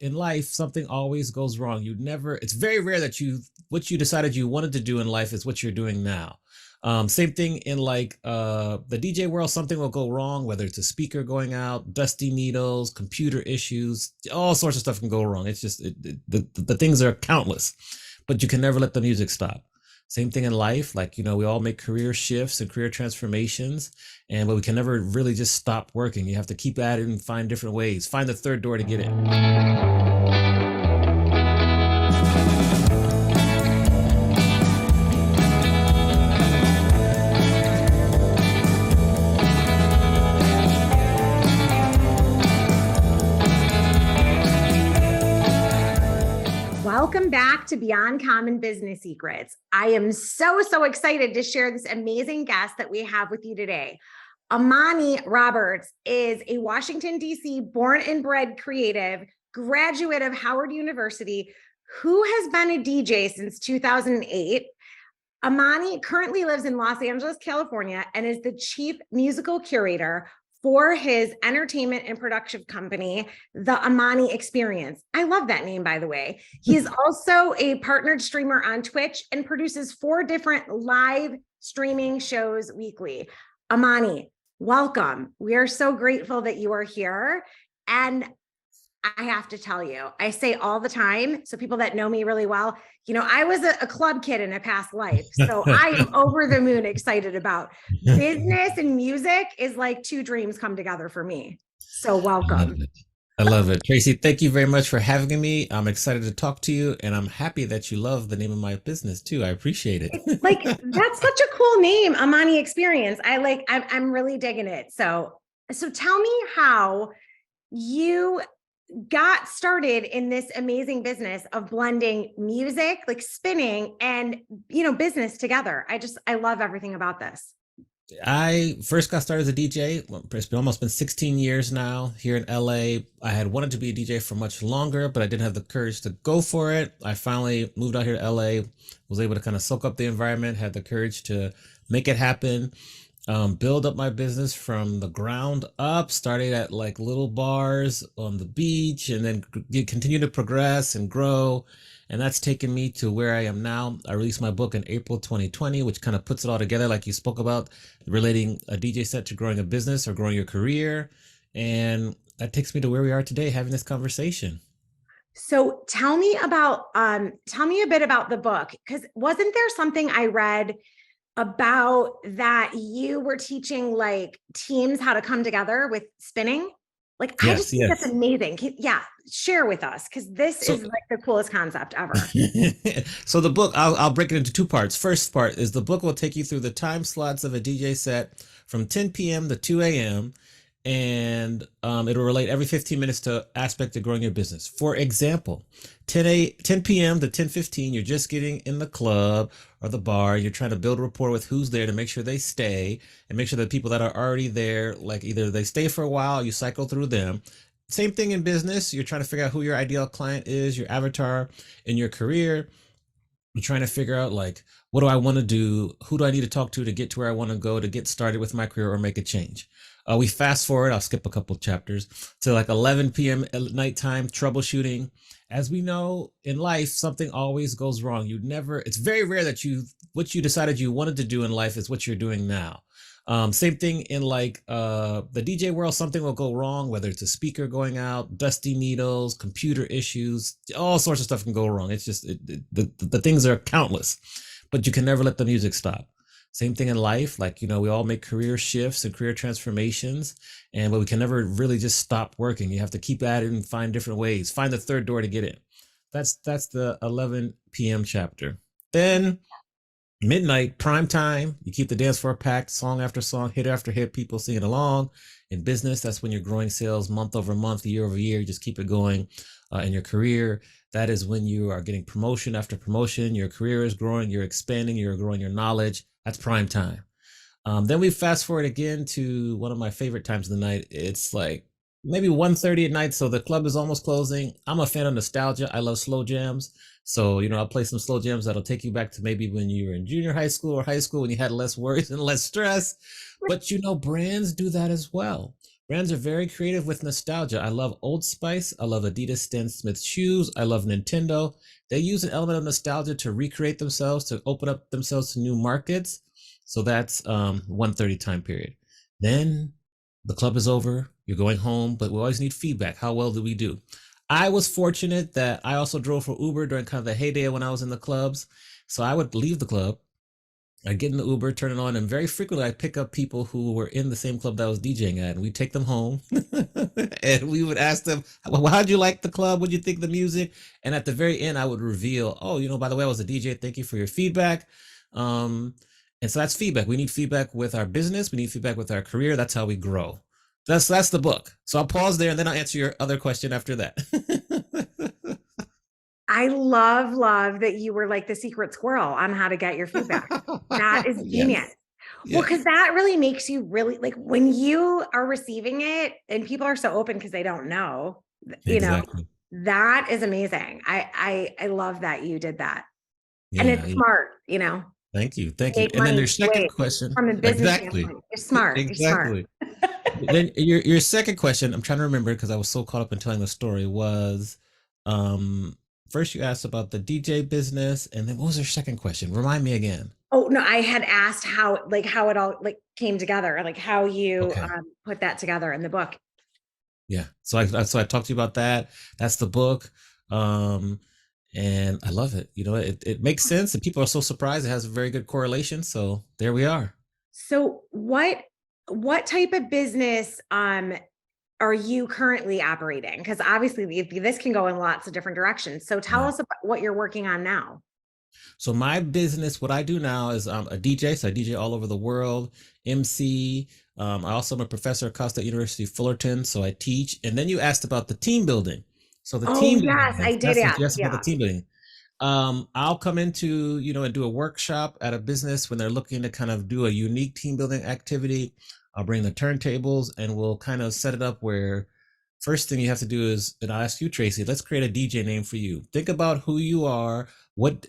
in life, something always goes wrong. It's very rare that what you decided you wanted to do in life is what you're doing now. Same thing in the DJ world, something will go wrong, whether it's a speaker going out, dusty needles, computer issues, all sorts of stuff can go wrong. It's just, the things are countless, but you can never let the music stop. Same thing in life. We all make career shifts and career transformations, but we can never really just stop working. You have to keep at it and find different ways, find the third door to get in. Welcome back to Beyond Common Business Secrets. I am so excited to share this amazing guest that we have with you today. Amani Roberts is a Washington, D.C. born and bred creative, graduate of Howard University, who has been a DJ since 2008. Amani currently lives in Los Angeles, California, and is the chief musical curator for his entertainment and production company, the Amani Experience. I love that name, by the way. He is also a partnered streamer on Twitch and produces 4 different live streaming shows weekly. Amani, welcome. We are so grateful that you are here. And I have to tell you, I say all the time, so people that know me really well, I was a club kid in a past life. So I am over the moon excited about business and music is like 2 dreams come together for me. So welcome. I love it. Tracy, thank you very much for having me. I'm excited to talk to you, and I'm happy that you love the name of my business too. I appreciate it. That's such a cool name, Amani Experience. I'm really digging it. So tell me how you got started in this amazing business of blending music, like spinning and, business together. I love everything about this. I first got started as a DJ. It's almost been 16 years now here in LA. I had wanted to be a DJ for much longer, but I didn't have the courage to go for it. I finally moved out here to LA, was able to kind of soak up the environment, had the courage to make it happen. Build up my business from the ground up, started at little bars on the beach, and then continue to progress and grow. And that's taken me to where I am now. I released my book in April 2020, which kind of puts it all together, like you spoke about, relating a DJ set to growing a business or growing your career. And that takes me to where we are today, having this conversation. So tell me a bit about the book, because wasn't there something I read about that you were teaching teams how to come together with spinning? I just think that's amazing. Share with us, because this is the coolest concept ever. So the book, I'll break it into 2 parts. First part is the book will take you through the time slots of a DJ set from 10 p.m. to 2 a.m. And it'll relate every 15 minutes to aspect of growing your business. For example, 10 p.m. to 10:15, you're just getting in the club or the bar. You're trying to build rapport with who's there to make sure they stay and make sure that people that are already there, either they stay for a while, you cycle through them. Same thing in business. You're trying to figure out who your ideal client is, your avatar in your career. You're trying to figure out what do I want to do? Who do I need to talk to get to where I want to go to get started with my career or make a change? We fast forward, I'll skip a couple chapters, to 11 p.m. at nighttime, troubleshooting. As we know in life, something always goes wrong. It's very rare that what you decided you wanted to do in life is what you're doing now. Same thing in the DJ world, something will go wrong, whether it's a speaker going out, dusty needles, computer issues, all sorts of stuff can go wrong. It's just, the things are countless, but you can never let the music stop. Same thing in life. We all make career shifts and career transformations, but we can never really just stop working. You have to keep at it and find different ways, find the third door to get in. That's the 11 p.m. chapter. Then midnight, prime time, you keep the dance floor packed, song after song, hit after hit, people singing along. In business, that's when you're growing sales month over month, year over year. You just keep it going. In your career, that is when you are getting promotion after promotion. Your career is growing, you're expanding, you're growing your knowledge. That's prime time. Then we fast forward again to one of my favorite times of the night. It's maybe 1:30 at night, so the club is almost closing. I'm a fan of nostalgia. I love slow jams. So, I'll play some slow jams that'll take you back to maybe when you were in junior high school or high school when you had less worries and less stress. But, brands do that as well. Brands are very creative with nostalgia. I love Old Spice. I love Adidas Stan Smith shoes. I love Nintendo. They use an element of nostalgia to recreate themselves, to open up themselves to new markets. So that's 1:30 time period. Then the club is over. You're going home, but we always need feedback. How well did we do? I was fortunate that I also drove for Uber during kind of the heyday when I was in the clubs. So I would leave the club, I get in the Uber, turn it on, and very frequently I pick up people who were in the same club that I was DJing at, and we take them home, and we would ask them, "Well, how'd you like the club? What'd you think of the music?" And at the very end, I would reveal, "Oh, by the way, I was a DJ. Thank you for your feedback." Um, and so that's feedback. We need feedback with our business. We need feedback with our career. That's how we grow. That's the book. So I'll pause there, and then I'll answer your other question after that. I love that you were like the secret squirrel on how to get your feedback. That is genius. Yes. Well, Yes. because that really makes you really like when you are receiving it and people are so open because they don't know, Exactly. that is amazing. I love that you did that. And Yeah. it's smart, Thank you. Thank you. make And then money your two ways second question. from a business Exactly. standpoint. You're smart. You're smart. Exactly. Then your second question, I'm trying to remember because I was so caught up in telling the story, was um first you asked about the DJ business, and then what was your second question? Remind me again. Oh no, I had asked how it all like came together, like how you Okay. put that together in the book. Yeah. So I talked to you about that. That's the book. Um and I love it. It makes sense, and people are so surprised. It has a very good correlation. So there we are. So what type of business are you currently operating? Because obviously this can go in lots of different directions. So tell Yeah. us about what you're working on now. So my business, what I do now is I'm a DJ. So I DJ all over the world, MC. I also am a professor at Cal State University Fullerton. So I teach. And then you asked about the team building. So the Oh team building, yes, I yes, did that's what ask. you asked about the Yeah. team building. I'll come into, and do a workshop at a business when they're looking to kind of do a unique team building activity. I'll bring the turntables and we'll kind of set it up where first thing you have to do is, and I'll ask you, Tracy, let's create a DJ name for you. Think about who you are, what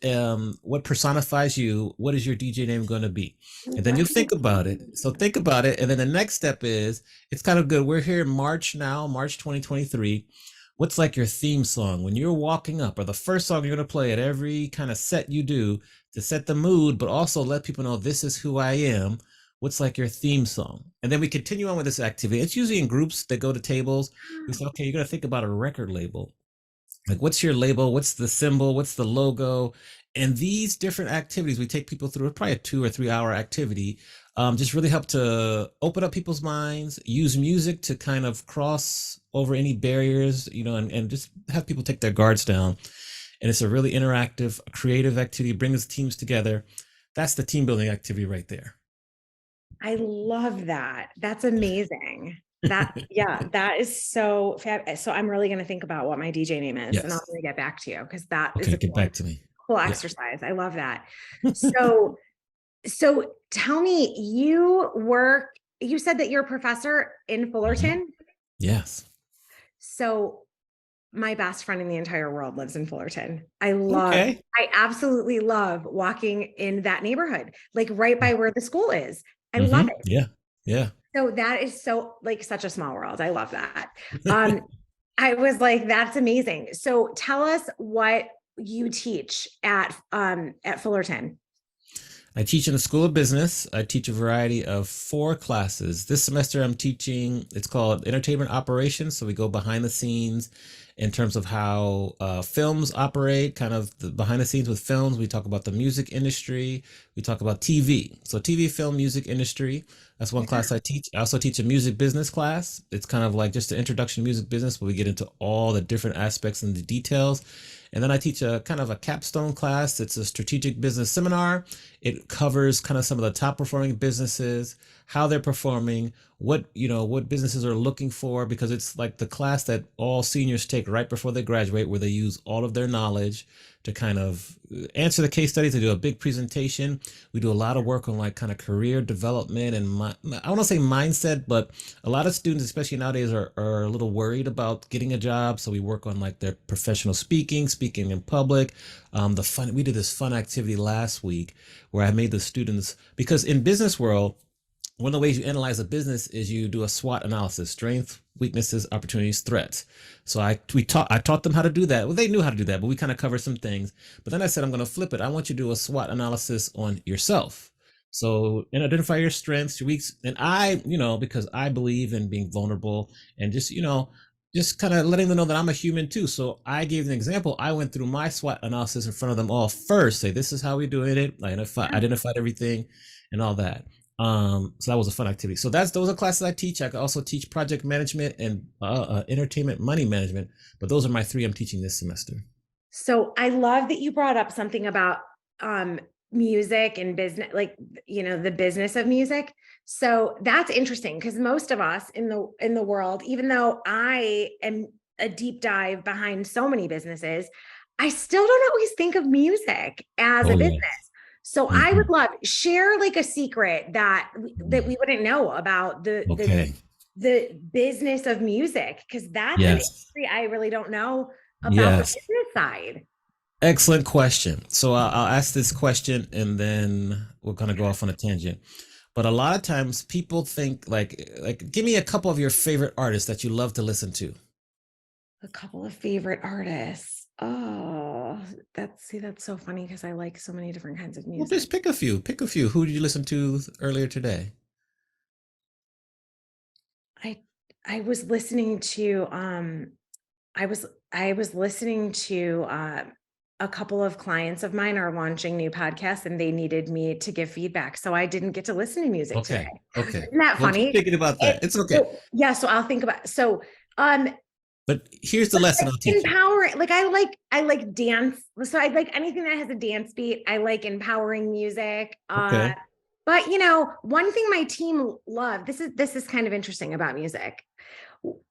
personifies you, what is your DJ name going to be? And then you think about it. So think about it. And then the next step is, it's kind of good. We're here in March now, March 2023. What's like your theme song when you're walking up, or the first song you're going to play at every kind of set you do to set the mood, but also let people know this is who I am? What's like your theme song? And then we continue on with this activity. It's usually in groups that go to tables. We say, okay, you're going to think about a record label. Like, what's your label? What's the symbol? What's the logo? And these different activities, we take people through probably a 2 or 3 hour activity. Just really help to open up people's minds, use music to kind of cross over any barriers, and just have people take their guards down. And it's a really interactive, creative activity, brings teams together. That's the team building activity right there. I love that. That's amazing. Yeah, that is so fab. So I'm really going to think about what my DJ name is, and I'll Yes. really get back to you because that is Okay, a get back to me. cool Yeah. exercise. I love that. So tell me, you said that you're a professor in Fullerton. Yes. So my best friend in the entire world lives in Fullerton. Okay. I absolutely love walking in that neighborhood, like right by where the school is. I love it. Yeah. Yeah. So that is so like such a small world. I love that. I was like, that's amazing. So tell us what you teach at Fullerton. I teach in the School of Business. I teach a variety of 4 classes. This semester I'm teaching, it's called Entertainment Operations. So we go behind the scenes in terms of how films operate, kind of the behind the scenes with films. We talk about the music industry. We talk about TV. So TV, film, music industry. That's one class I teach. I also teach a music business class. It's kind of like just an introduction to music business, but we get into all the different aspects and the details. And then I teach a kind of a capstone class. It's a strategic business seminar. It covers kind of some of the top performing businesses, how they're performing, what businesses are looking for, because it's like the class that all seniors take right before they graduate, where they use all of their knowledge to kind of answer the case studies. They do a big presentation. We do a lot of work on like kind of career development and I want to say mindset, but a lot of students, especially nowadays, are a little worried about getting a job. So we work on like their professional speaking in public. We did this fun activity last week where I made the students, because in business world, one of the ways you analyze a business is you do a SWOT analysis: strengths, weaknesses, opportunities, threats. So I taught them how to do that. Well, they knew how to do that, but we kind of covered some things. But then I said, I'm going to flip it. I want you to do a SWOT analysis on yourself. So, and identify your strengths, your weaks. And I, because I believe in being vulnerable and just kind of letting them know that I'm a human too. So I gave an example. I went through my SWOT analysis in front of them all first. Say, this is how we're doing it. I identified everything and all that. So that was a fun activity. So those are classes I teach. I also teach project management and entertainment money management, but those are my three I'm teaching this semester. So I love that you brought up something about music and business, like, the business of music. So that's interesting, because most of us in the world, even though I am a deep dive behind so many businesses, I still don't always think of music as a business. So I would love share like a secret that we wouldn't know about the business of music, because that's an industry I really don't know about the business side. Excellent question. So I'll ask this question and then we're going to go off on a tangent. But a lot of times people think like, give me a couple of your favorite artists that you love to listen to. A couple of favorite artists. Oh, that's so funny, because I like so many different kinds of Well, music. just pick a few. Pick a few. Who did you listen to earlier today? I was listening to I was listening to a couple of clients of mine are launching new podcasts, and they needed me to give feedback. So I didn't get to listen to music today. Okay. Isn't that Well, keep funny? thinking about that. It's okay. Yeah. So I'll think about, but here's the lesson I'll teach you. Empowering, like I like dance. So I like anything that has a dance beat. I like empowering music. Okay. But one thing my team loved, this is kind of interesting about music.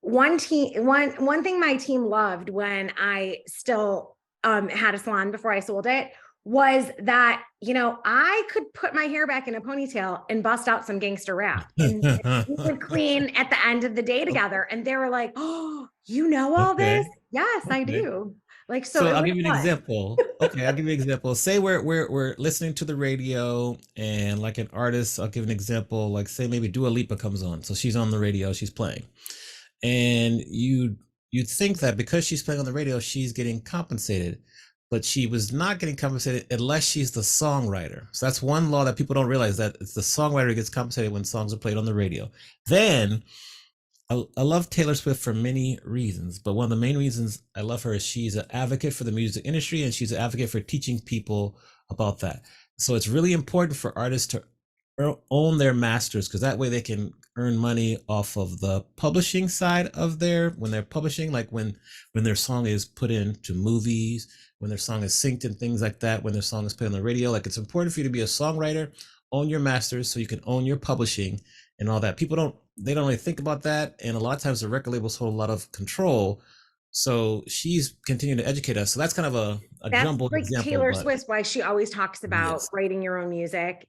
One thing my team loved when I still had a salon before I sold it was that, I could put my hair back in a ponytail and bust out some gangster rap, and we would clean at the end of the day together. And they were like, "Oh, all this?" Yes, I do. Like, so I'll give you an example. Okay, I'll give you an example. Say we're listening to the radio, and like an artist, I'll give an example. Like, say maybe Dua Lipa comes on, so she's on the radio, she's playing, and you'd think that because she's playing on the radio, she's getting compensated, but she was not getting compensated unless she's the songwriter. So that's one law that people don't realize, that it's the songwriter who gets compensated when songs are played on the radio. Then I love Taylor Swift for many reasons, but one of the main reasons I love her is she's an advocate for the music industry, and she's an advocate for teaching people about that. So it's really important for artists to own their masters, because that way they can earn money off of the publishing side of when they're publishing, like when their song is put into movies, when their song is synced and things like that, when their song is played on the radio. Like, it's important for you to be a songwriter, own your masters, so you can own your publishing and all that. People don't really think about that, and a lot of times the record labels hold a lot of control. So she's continuing to educate us. So that's kind of a jumbled like example. Taylor Swift, why she always talks about writing your own music.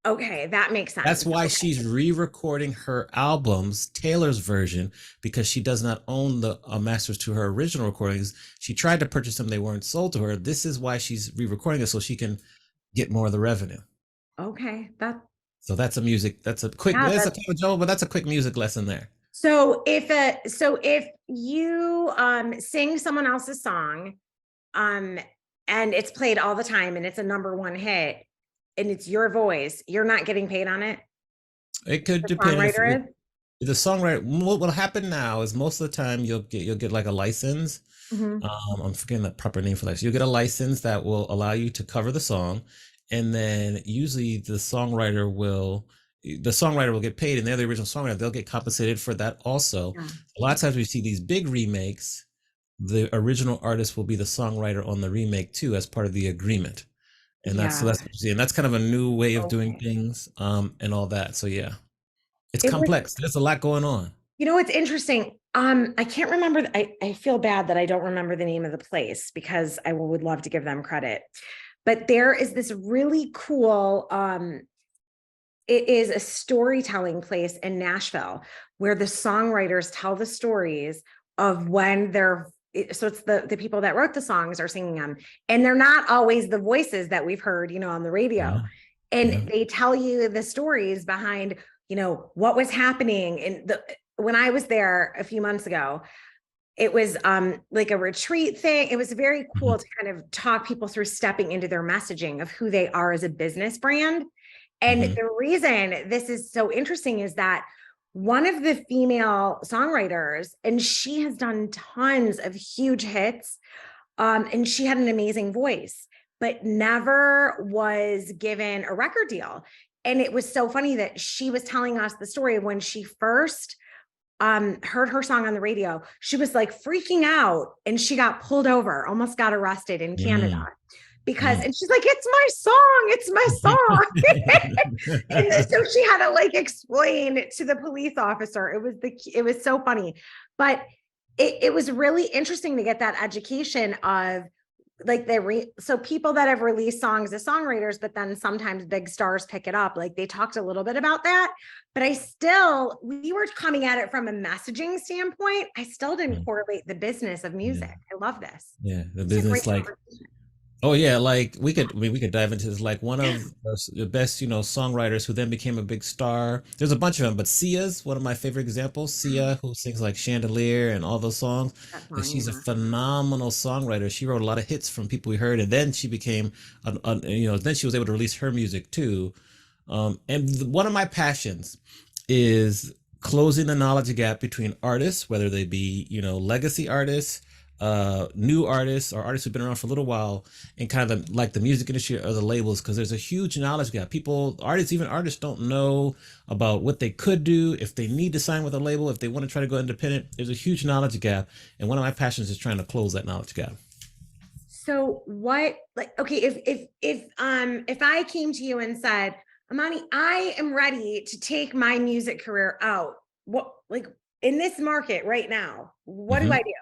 Okay, that makes sense. That's why she's re-recording her albums, Taylor's version, because she does not own the masters to her original recordings. She tried to purchase them, they weren't sold to her. This is why she's re-recording it, so she can get more of the revenue. Okay, so that's a quick. That's a kind of jumble, but that's a quick music lesson there. So if you sing someone else's song, and it's played all the time, and it's a #1 hit, and it's your voice, you're not getting paid on it? It could depend. The songwriter, what will happen now is most of the time you'll get like a license. I'm forgetting the proper name for that. So you'll get a license that will allow you to cover the song, and then usually the songwriter will get paid, and they're the original songwriter. They'll get compensated for that also. A lot of times we see these big remakes, the original artist will be the songwriter on the remake too, as part of the agreement. And that's kind of a new way of doing things, and all that. So yeah, it's complex. There's a lot going on. It's interesting. I can't remember. I feel bad that I don't remember the name of the place, because I would love to give them credit. But there is this really cool, it is a storytelling place in Nashville where the songwriters tell the stories of when so it's the people that wrote the songs are singing them, and they're not always the voices that we've heard, on the radio. And they tell you the stories behind what was happening when I was there a few months ago. It was like a retreat thing. It was very cool to kind of talk people through stepping into their messaging of who they are as a business brand. And the reason this is so interesting is that one of the female songwriters, and she has done tons of huge hits, and she had an amazing voice, but never was given a record deal. And it was so funny that she was telling us the story of when she first heard her song on the radio. She was like freaking out, and she got pulled over, almost got arrested in Canada because, and she's like, it's my song. And so she had to like explain to the police officer. It was so funny, but it was really interesting to get that education of like so people that have released songs as songwriters, but then sometimes big stars pick it up. Like they talked a little bit about that, but we were coming at it from a messaging standpoint. I still didn't correlate the business of music. I love this. Yeah, the business, like, oh yeah, like we could dive into this. Like one of the best, songwriters who then became a big star. There's a bunch of them, but Sia's one of my favorite examples. Sia, who sings like Chandelier and all those songs, and she's a phenomenal songwriter. She wrote a lot of hits from people we heard, and then she became, then she was able to release her music too. And one of my passions is closing the knowledge gap between artists, whether they be, legacy artists, new artists, or artists who've been around for a little while, and kind of like the music industry or the labels, because there's a huge knowledge gap. Even artists don't know about what they could do if they need to sign with a label, if they want to try to go independent. There's a huge knowledge gap, and one of my passions is trying to close that knowledge gap. So if I came to you and said, Amani, I am ready to take my music career out, in this market right now, what do I do?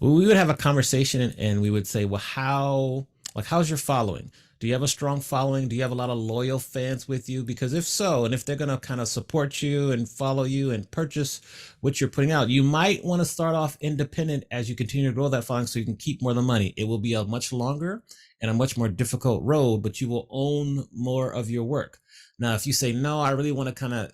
Well, we would have a conversation, and we would say, well, how's your following? Do you have a strong following? Do you have a lot of loyal fans with you? Because if so, and if they're going to kind of support you and follow you and purchase what you're putting out, you might want to start off independent as you continue to grow that following so you can keep more of the money. It will be a much longer and a much more difficult road, but you will own more of your work. Now, if you say, no, I really want to kind of,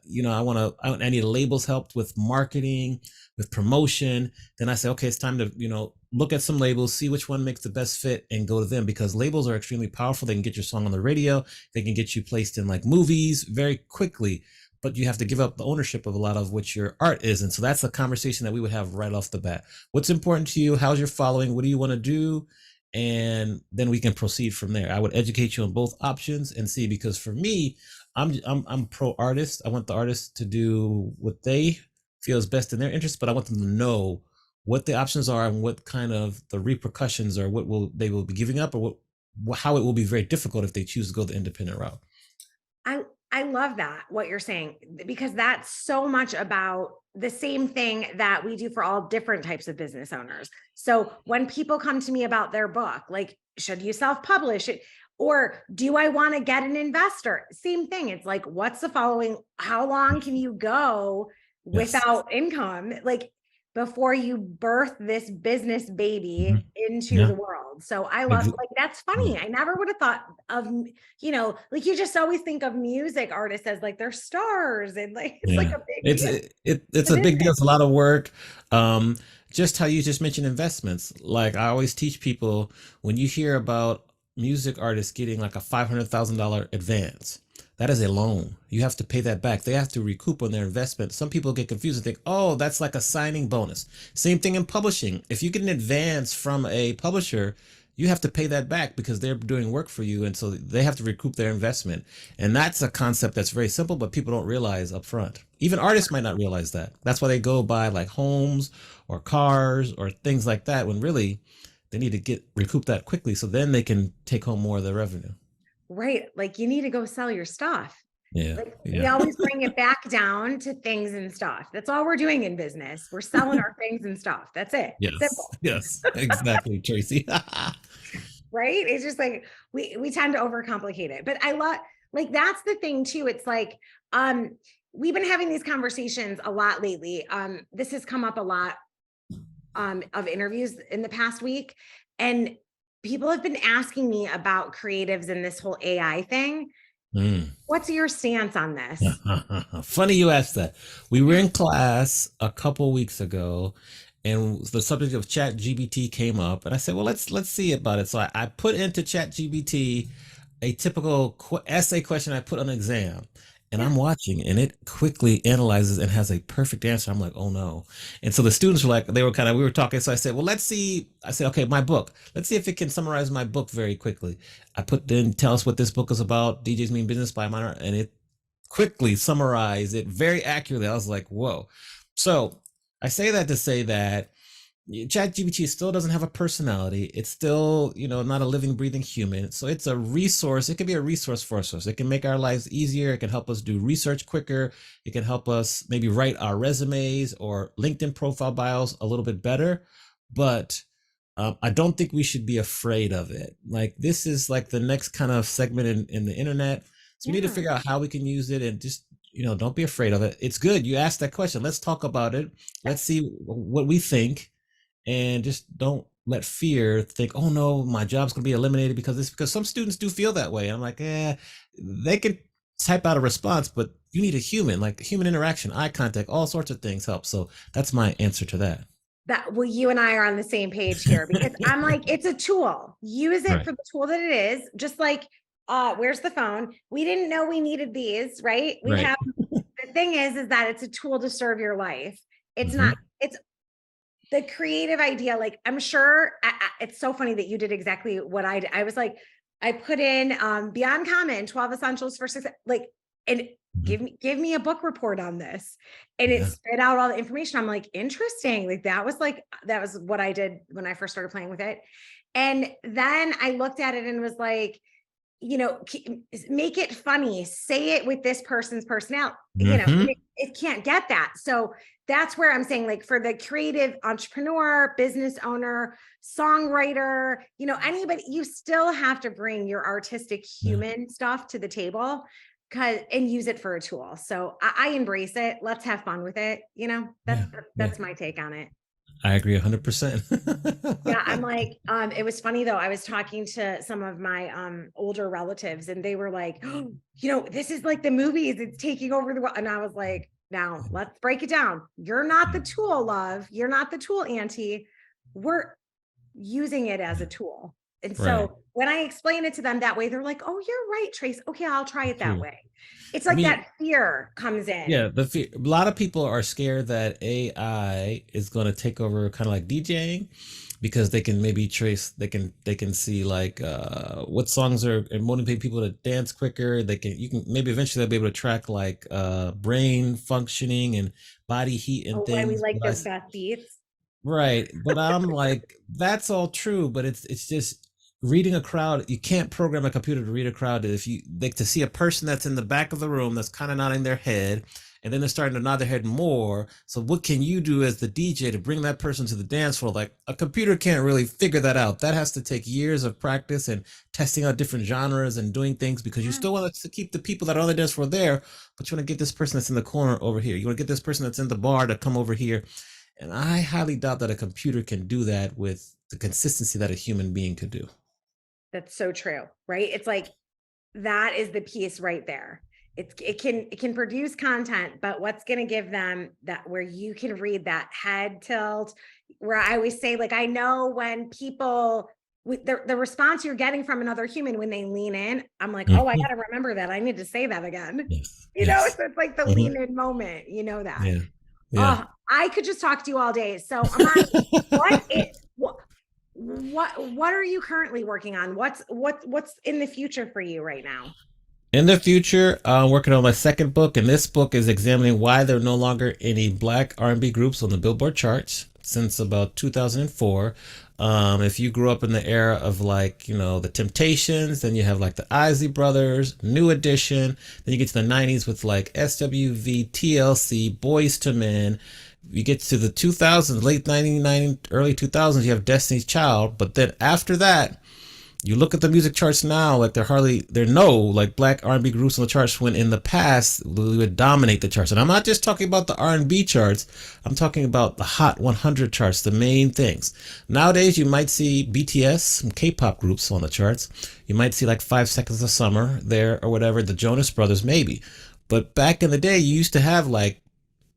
I need labels help with marketing, with promotion, then I say, okay, it's time to, look at some labels, see which one makes the best fit, and go to them, because labels are extremely powerful. They can get your song on the radio. They can get you placed in like movies very quickly, but you have to give up the ownership of a lot of what your art is. And so that's a conversation that we would have right off the bat. What's important to you? How's your following? What do you want to do? And then we can proceed from there. I would educate you on both options and see, because for me, I'm pro artist. I want the artist to do what they feel is best in their interest, but I want them to know what the options are and what kind of the repercussions are, they will be giving up, or how it will be very difficult if they choose to go the independent route. I love that, what you're saying, because that's so much about the same thing that we do for all different types of business owners. So when people come to me about their book, like, should you self-publish it? Or do I want to get an investor? Same thing. It's like, what's the following? How long can you go without income? Like, before you birth this business baby into the world. So I love, that's funny. I never would have thought of, like, you just always think of music artists as like they're stars, and like, it's like a big deal. It's a big deal. It's a lot of work. Just how you just mentioned investments. Like I always teach people, when you hear about music artists getting like a $500,000 advance, that is a loan. You have to pay that back. They have to recoup on their investment. Some people get confused and think, oh, that's like a signing bonus. Same thing in publishing. If you get an advance from a publisher, you have to pay that back because they're doing work for you. And so they have to recoup their investment. And that's a concept that's very simple, but people don't realize up front. Even artists might not realize that. That's why they go buy like homes or cars or things like that, when really they need to recoup that quickly, so then they can take home more of the revenue. Right. Like, you need to go sell your stuff. Yeah. Like, we always bring it back down to things and stuff. That's all we're doing in business. We're selling our things and stuff. That's it. Yes. Simple. Yes, exactly, Tracy. Right. It's just like, we tend to overcomplicate it, but I love, like, that's the thing too. It's like, we've been having these conversations a lot lately. This has come up a lot, of interviews in the past week, and people have been asking me about creatives and this whole AI thing. Mm. What's your stance on this? Funny you asked that. We were in class a couple weeks ago, and the subject of Chat GBT came up, and I said, "Well, let's see about it." So I put into Chat GBT a typical essay question I put on an exam, and Yeah. I'm watching, and it quickly analyzes and has a perfect answer. I'm like, "Oh no!" And so the students were like, they were kind of, we were talking. So I said, "Well, let's see." I said, "Okay, my book. Let's see if it can summarize my book very quickly." I put in, tell us what this book is about. DJs Mean Business by Amani, and it quickly summarize it very accurately. I was like, whoa. So I say that to say that ChatGPT still doesn't have a personality. It's still, not a living, breathing human. So it's a resource. It can be a resource for us. It can make our lives easier. It can help us do research quicker. It can help us maybe write our resumes or LinkedIn profile bios a little bit better. But I don't think we should be afraid of it. Like, this is like the next kind of segment in the internet. So we need to Yeah. figure out how we can use it, and just, don't be afraid of it. It's good. You asked that question. Let's talk about it. Let's see what we think, and just don't let fear think, oh no, my job's going to be eliminated because this, because some students do feel that way. And I'm like, they can type out a response, but you need a human, like human interaction, eye contact, all sorts of things help. So that's my answer to that. That, well, you and I are on the same page here, because I'm like, it's a tool. Use it Right. for the tool that it is. Just like, where's the phone? We didn't know we needed these, right? We Right. have, the thing is that it's a tool to serve your life. It's Mm-hmm. not, it's the creative idea. Like, I'm sure it's so funny that you did exactly what I did. I was like, I put in Beyond Common, 12 Essentials for Success, like, and Mm-hmm. give me a book report on this. And it Yeah. spit out all the information. I'm like, interesting. That was what I did when I first started playing with it. And then I looked at it and was like, make it funny, say it with this person's personality, Mm-hmm. it can't get that. So that's where I'm saying, like, for the creative entrepreneur, business owner, songwriter, anybody, you still have to bring your artistic Yeah. human stuff to the table, and use it for a tool. So I embrace it. Let's have fun with it. Yeah. Yeah. That's my take on it. I agree 100%. Yeah, I'm like, it was funny though. I was talking to some of my older relatives, and they were like, oh, this is like the movies, it's taking over the world. And I was like, now let's break it down. You're not the tool, love. You're not the tool, auntie. We're using it as a tool. And Right. so when I explain it to them that way, they're like, oh, you're right, Trace. Okay, I'll try it that True. way. It's I like mean, that fear comes in. yeah, a lot of people are scared that AI is going to take over, kind of like DJing, because they can maybe they can see like what songs are motivating people to dance quicker. You can maybe eventually they'll be able to track like brain functioning and body heat and Oh, why we things. like those fast beats. Right. But I'm like, that's all true, but it's just reading a crowd. You can't program a computer to read a crowd. If you like to see a person that's in the back of the room that's kind of nodding their head, and then they're starting to nod their head more. So what can you do as the DJ to bring that person to the dance floor? Like, a computer can't really figure that out. That has to take years of practice and testing out different genres and doing things, because you Yeah. still want to keep the people that are on the dance floor there, but you want to get this person that's in the corner over here. You want to get this person that's in the bar to come over here. And I highly doubt that a computer can do that with the consistency that a human being could do. That's so true, right? It's like, that is the piece right there. It can produce content, but what's going to give them that, where you can read that head tilt, where I always say, like, I know when people, with the response you're getting from another human when they lean in, I'm like, oh, I Mhm. got to remember that. I need to say that again. Yes. Yes. So it's like the Mhm. lean in moment, that. Yeah. Yeah. Oh, I could just talk to you all day. So Amani, what is what are you currently working on? What's in the future for you right now? In the future, I'm working on my second book, and this book is examining why there are no longer any Black R&B groups on the Billboard charts since about 2004. If you grew up in the era of, like, the Temptations, then you have like the Isley Brothers, New Edition. Then you get to the 90s with like SWV, TLC, Boys to Men. You get to the 2000s, late 99, early 2000s, you have Destiny's Child. But then after that, You look at the music charts now, like there are no like black R&B groups on the charts when in the past we would dominate the charts. And I'm not just talking about the R&B charts. I'm talking about the Hot 100 charts, the main things. Nowadays, you might see BTS, some K-pop groups on the charts. You might see like 5 Seconds of Summer there or whatever, the Jonas Brothers maybe. But back in the day, you used to have like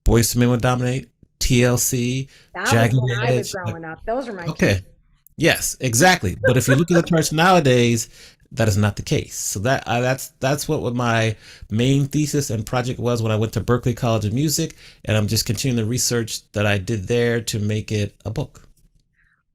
Boyz II Men would dominate, TLC, That was Jagged when I was Edge. growing up. Those are my Okay. kids. Yes, exactly. But if you look at the charts nowadays, that is not the case. So that's what my main thesis and project was when I went to Berklee College of Music, and I'm just continuing the research that I did there to make it a book.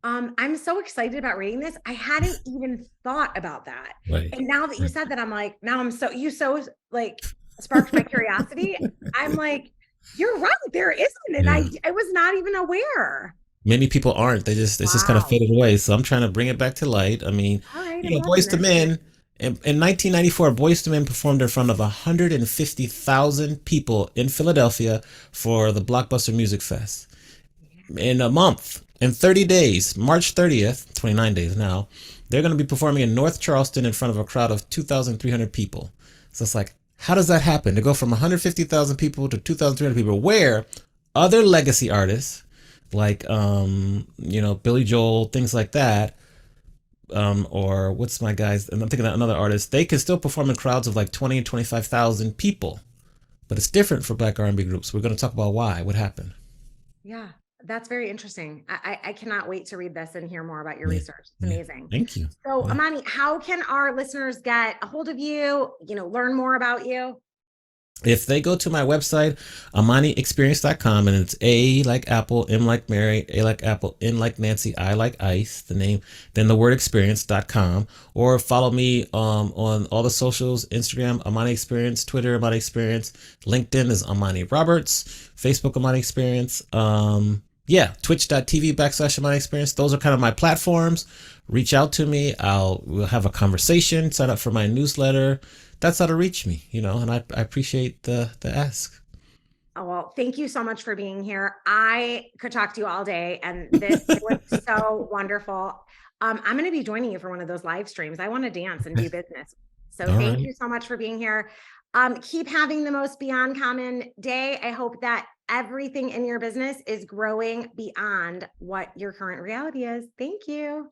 I'm so excited about reading this. I hadn't even thought about that. Right. And now that you said that, I'm like, now you so like sparked my curiosity. I'm like, you're right. There isn't. And Yeah. I was not even aware. Many people aren't. It's just kind of Wow. faded away. So I'm trying to bring it back to light. I mean, All right. you I'm know, loving Boyz II this. Men in 1994, Boyz II Men performed in front of 150,000 people in Philadelphia for the Blockbuster Music Fest. In a month, in 30 days, March 30th, 29 days now, they're going to be performing in North Charleston in front of a crowd of 2,300 people. So it's like, how does that happen? To go from 150,000 people to 2,300 people, where other legacy artists like, Billy Joel, things like that, or what's my guys, and I'm thinking of another artist, they can still perform in crowds of like 20 and 25,000 people. But it's different for black R&B groups. We're going to talk about why, what happened. Yeah. That's very interesting. I cannot wait to read this and hear more about your Yeah. research. It's Yeah. amazing. Thank you. So, Yeah. Amani, how can our listeners get a hold of you, learn more about you? If they go to my website, AmaniExperience.com, and it's A like Apple, M like Mary, A like Apple, N like Nancy, I like Ice, the name, then the word experience.com, or follow me on all the socials, Instagram, Amani Experience, Twitter, Amani Experience, LinkedIn is Amani Roberts, Facebook, Amani Experience, twitch.tv/ Amani Experience. Those are kind of my platforms. Reach out to me. We'll have a conversation, sign up for my newsletter. That's how to reach me, and I appreciate the ask. Oh, well, thank you so much for being here. I could talk to you all day, and this was so wonderful. I'm going to be joining you for one of those live streams. I want to dance and do business. So All thank right. you so much for being here. Keep having the most beyond common day. I hope that everything in your business is growing beyond what your current reality is. Thank you.